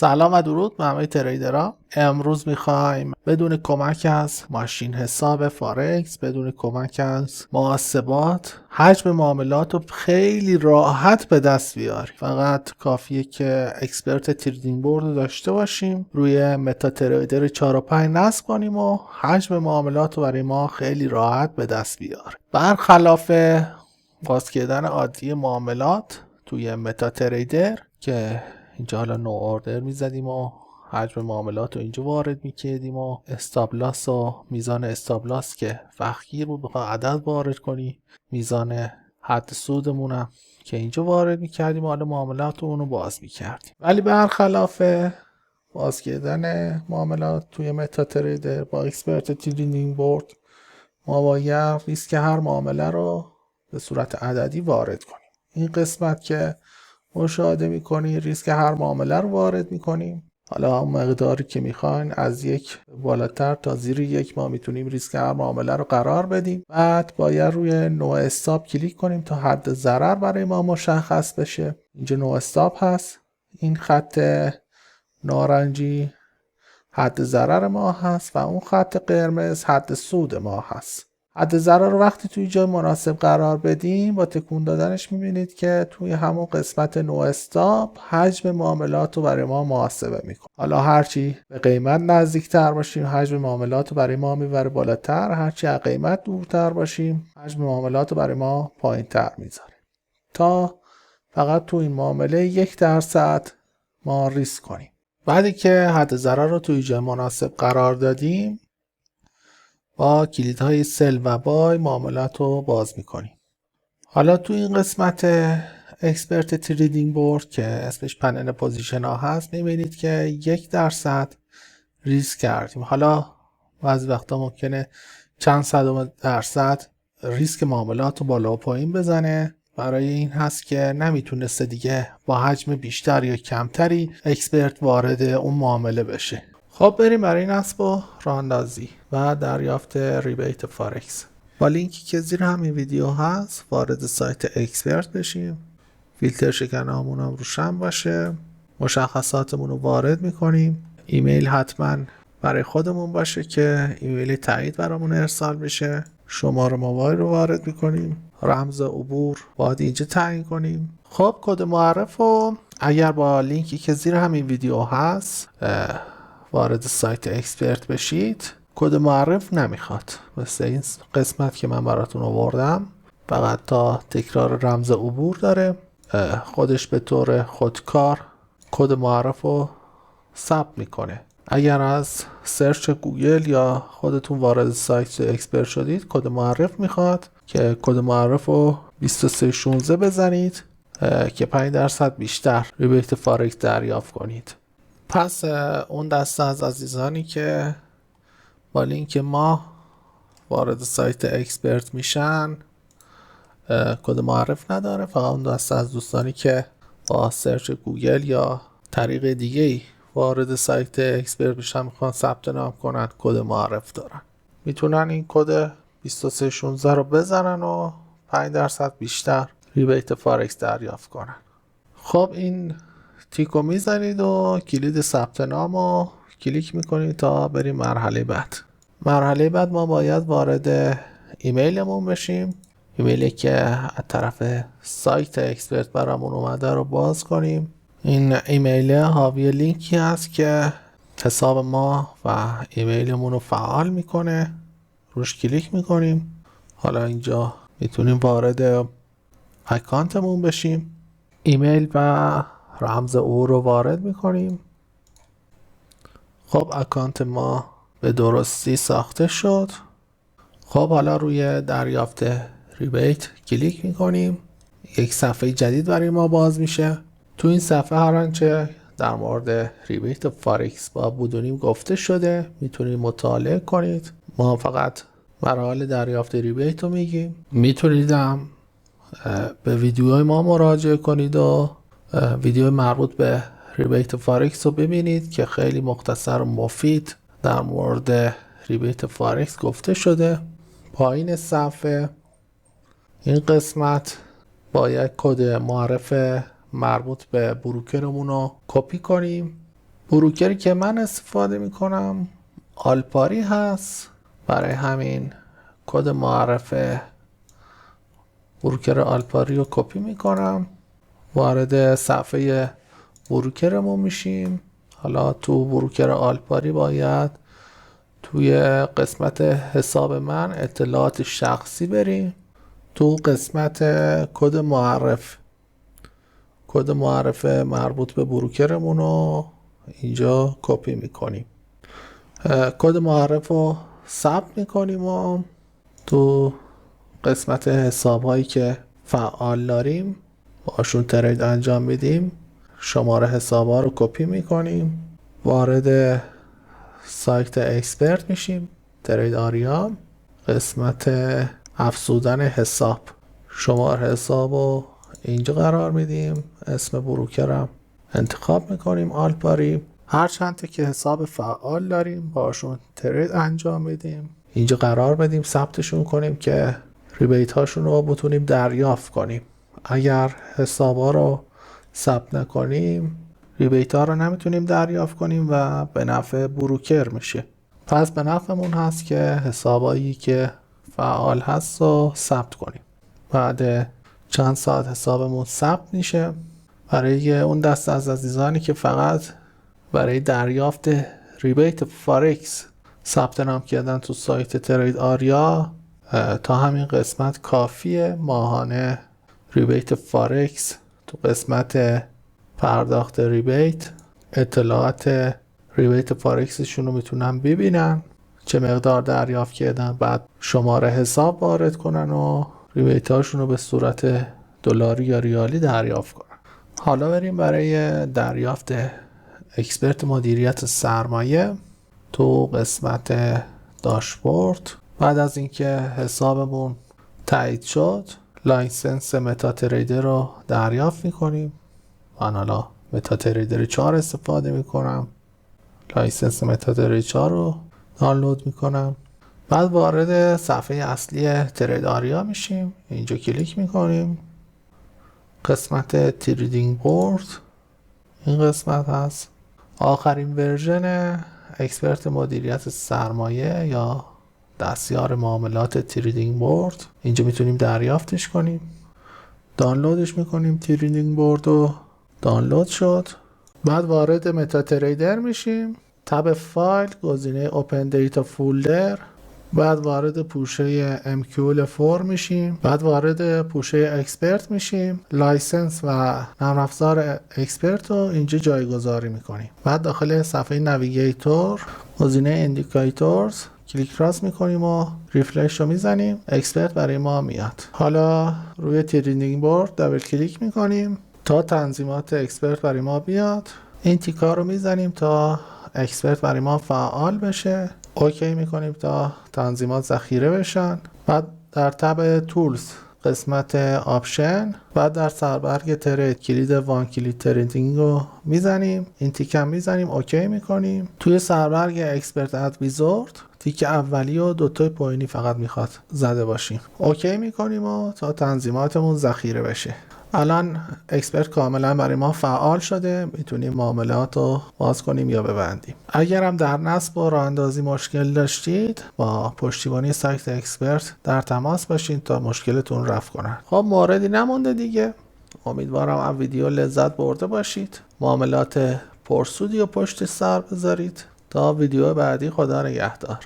سلام و درود به همه تریدرها. امروز میخوایم بدون کمک از ماشین حساب فارکس، بدون کمک از محاسبات، حجم معاملات رو خیلی راحت به دست بیاریم. فقط کافیه که اکسپرت تریدینگ بورد رو داشته باشیم، روی متا تریدر 4 و 5 نصب کنیم و حجم معاملات رو برای ما خیلی راحت به دست بیاره. برخلاف باز کردن عادی معاملات توی متا تریدر که اینجا حالا نو اوردر میزدیم و حجم معاملات رو اینجا وارد میکردیم و استابلاس و میزان استابلاس که فخیر بود بخواه عدد وارد کنی، میزان حد سودمونم که اینجا وارد میکردیم و حالا معاملات رو باز میکردیم. ولی برخلاف باز کردن معاملات توی متا تریدر با اکسپرت تریدینگ بورد، ما باید ریسک هر معامله رو به صورت عددی وارد کنیم. این قسمت که مشاهده میکنی ریسک هر معامله رو وارد میکنیم. حالا مقداری که میخواین از یک بالاتر تا زیر یک ما میتونیم ریسک هر معامله رو قرار بدیم. بعد باید روی نو استاپ کلیک کنیم تا حد ضرر برای ما مشخص بشه. اینجا نو استاپ هست، این خط نارنجی حد ضرر ما هست و اون خط قرمز حد سود ما هست. حد ضرر رو وقتی توی جای مناسب قرار بدیم با تکون دادنش میبینید که توی همون قسمت نو استاپ حجم معاملات رو برای ما محاسبه میکنه. حالا هرچی به قیمت نزدیکتر باشیم حجم معاملات رو برای ما میبره بالاتر، هرچی از قیمت دورتر باشیم حجم معاملات رو برای ما پایینتر میذاره تا فقط تو این معامله 1% ما ریسک کنیم. بعدی که حد ضرر رو توی جای مناسب قرار دادیم با کلیدهای سل و بای معاملات رو باز میکنیم. حالا تو این قسمت اکسپرت تریدینگ بورد که اسمش پنل پوزیشن ها هست میبینید که 1% ریسک کردیم. حالا بعضی وقتا ممکنه چند صدم درصد ریسک معاملات رو بالا و پایین بزنه. برای این هست که نمیتونسته دیگه با حجم بیشتر یا کمتری اکسپرت وارد اون معامله بشه. خب بریم برای نصب و راه اندازی و دریافت ریبیت فارکس. با لینکی که زیر همین ویدیو هست وارد سایت اکسپرت بشیم. فیلتر شکنامون هم روشن باشه. مشخصاتمون رو وارد میکنیم. ایمیل حتما برای خودمون باشه که ایمیل تایید برامون ارسال بشه. شماره موبایل رو وارد میکنیم. رمز عبور باید اینجا تعیین کنیم. خب کد معرف رو اگر با لینکی که زیر همین ویدیو هست وارد سایت اکسپرت بشید کد معرف نمیخواد، مثل این قسمت که من براتون آوردم فقط تا تکرار رمز عبور داره. خودش به طور خودکار کد معرف رو ثبت میکنه. اگر از سرچ گوگل یا خودتون وارد سایت اکسپرت شدید کد معرف میخواد که کد معرف رو 2316 بزنید که 5% بیشتر ریبیت فارکس دریافت کنید. پس اون دسته از عزیزانی که با لینک ما وارد سایت اکسپرت میشن کد معرف نداره، فقط اون دسته از دوستانی که با سرچ گوگل یا طریق دیگه ای وارد سایت اکسپرت میشن میخوان ثبت نام کنن کد معرف دارن. میتونن این کد 2316 رو بزنن و 5% بیشتر ریبیت فارکس دریافت کنن. خب این تیکو میزنید و کلید ثبت نام رو کلیک میکنید تا بریم مرحله بعد. مرحله بعد ما باید وارد ایمیلمون بشیم. ایمیلی که از طرف سایت اکسپرت برامون اومده رو باز کنیم. این ایمیل حاوی لینکی هست که حساب ما و ایمیلمون رو فعال میکنه. روش کلیک میکنیم. حالا اینجا میتونیم وارد اکانتمون بشیم. ایمیل و رمز او رو وارد میکنیم. خب اکانت ما به درستی ساخته شد. خب حالا روی دریافت ریبیت کلیک میکنیم. یک صفحه جدید برای ما باز میشه. تو این صفحه هر آنچه در مورد ریبیت فارکس با بدونیم گفته شده میتونید مطالعه کنید. ما فقط مراحل دریافت ریبیت رو میگیم. میتونید هم به ویدیوهای ما مراجعه کنید و ویدیو مربوط به ریبیت فارکس رو ببینید که خیلی مختصر و مفید در مورد ریبیت فارکس گفته شده. پایین صفحه این قسمت باید کد معرف مربوط به بروکرمون رو کپی کنیم بروکری که من استفاده میکنم آلپاری هست. برای همین کد معرفه بروکر آلپاری رو کپی میکنم، وارد صفحه بروکرمون میشیم. حالا تو بروکر آلپاری باید توی قسمت حساب من اطلاعات شخصی بریم. تو قسمت کد معرفه مربوط به بروکرمون رو اینجا کپی میکنیم. کد معرف رو ثبت میکنیم و تو قسمت حساب هایی که فعال داریم باشون ترید انجام میدیم، شماره حساب ها رو کپی میکنیم، وارد سایت اکسپرت میشیم، ترید آریا، قسمت افزودن حساب، شماره حساب رو اینجا قرار میدیم، اسم بروکرم انتخاب میکنیم آلپاری. هر چند تا که حساب فعال داریم باشون ترید انجام میدیم، اینجا قرار بدیم، ثبتشون کنیم که ریبیت هاشون رو بتونیم دریافت کنیم. اگر حسابا رو ثبت نکنیم ریبیت ها رو نمیتونیم دریافت کنیم و به نفع بروکر میشه. پس به نفعمون هست که حسابایی که فعال هست رو ثبت کنیم. بعد چند ساعت حسابمون ثبت میشه. برای اون دست از عزیزانی که فقط برای دریافت ریبیت فارکس ثبت نام کردن تو سایت ترید آریا، تا همین قسمت کافیه. ماهانه ریبیت فارکس تو قسمت پرداخت ریبیت اطلاعات ریبیت فارکسشون رو میتونن ببینن، چه مقدار دریافت کردن، بعد شماره حساب وارد کنن و ریبیت هاشون رو به صورت دلاری یا ریالی دریافت کنن. حالا بریم برای دریافت اکسپرت مدیریت سرمایه. تو قسمت داشبورد بعد از اینکه حسابمون تایید شد لایسنس متا تریدر رو دریافت میکنیم. من حالا متا تریدر 4 استفاده میکنم. لایسنس متا تریدر 4 رو دانلود میکنم. بعد وارد صفحه اصلی ترید آریا میشیم، اینجا کلیک میکنیم، قسمت تریدینگ بورد این قسمت هست. آخرین ورژن اکسپرت مدیریت سرمایه یا دستیار معاملات تریدینگ بورد اینجا میتونیم دریافتش کنیم. دانلودش میکنیم، تریدینگ بورد رو دانلود شد. بعد وارد متا تریدر میشیم، تب فایل، گزینه اوپن دیتا فولدر، بعد وارد پوشه MQL4 میشیم، بعد وارد پوشه اکسپرت میشیم، لایسنس و نرم افزار اکسپرت رو اینجا جایگذاری میکنیم. بعد داخل صفحه نویگیتور گزینه اندیکاتورز کلیک راست میکنیم و ریفرش رو میزنیم، اکسپرت برای ما میاد. حالا روی تریدینگ بورد دبل کلیک میکنیم تا تنظیمات اکسپرت برای ما بیاد. این تیکا رو میزنیم تا اکسپرت برای ما فعال بشه. اوکی میکنیم تا تنظیمات ذخیره بشن. بعد در تب تولز قسمت آپشن، بعد در سربرگ ترید کلید وان کلید تریدینگ رو میزنیم، این تیکم میزنیم، اوکی میکنیم. توی سربرگ اکسپرت ادویزورد تیک اولی و دوتای پایینی فقط میخواد زده باشیم، اوکی میکنیم و تا تنظیماتمون ذخیره بشه. الان اکسپرت کاملا برای ما فعال شده، میتونیم معاملات رو باز کنیم یا ببندیم. اگر هم در نصب و راه اندازی مشکل داشتید با پشتیبانی سایت اکسپرت در تماس باشین تا مشکلتون رفع کنن. خب موردی نمونده دیگه. امیدوارم از ویدیو لذت برده باشید. معاملات پرسودی و پشت سر بذارید. تا ویدیو بعدی، خدا نگهدار.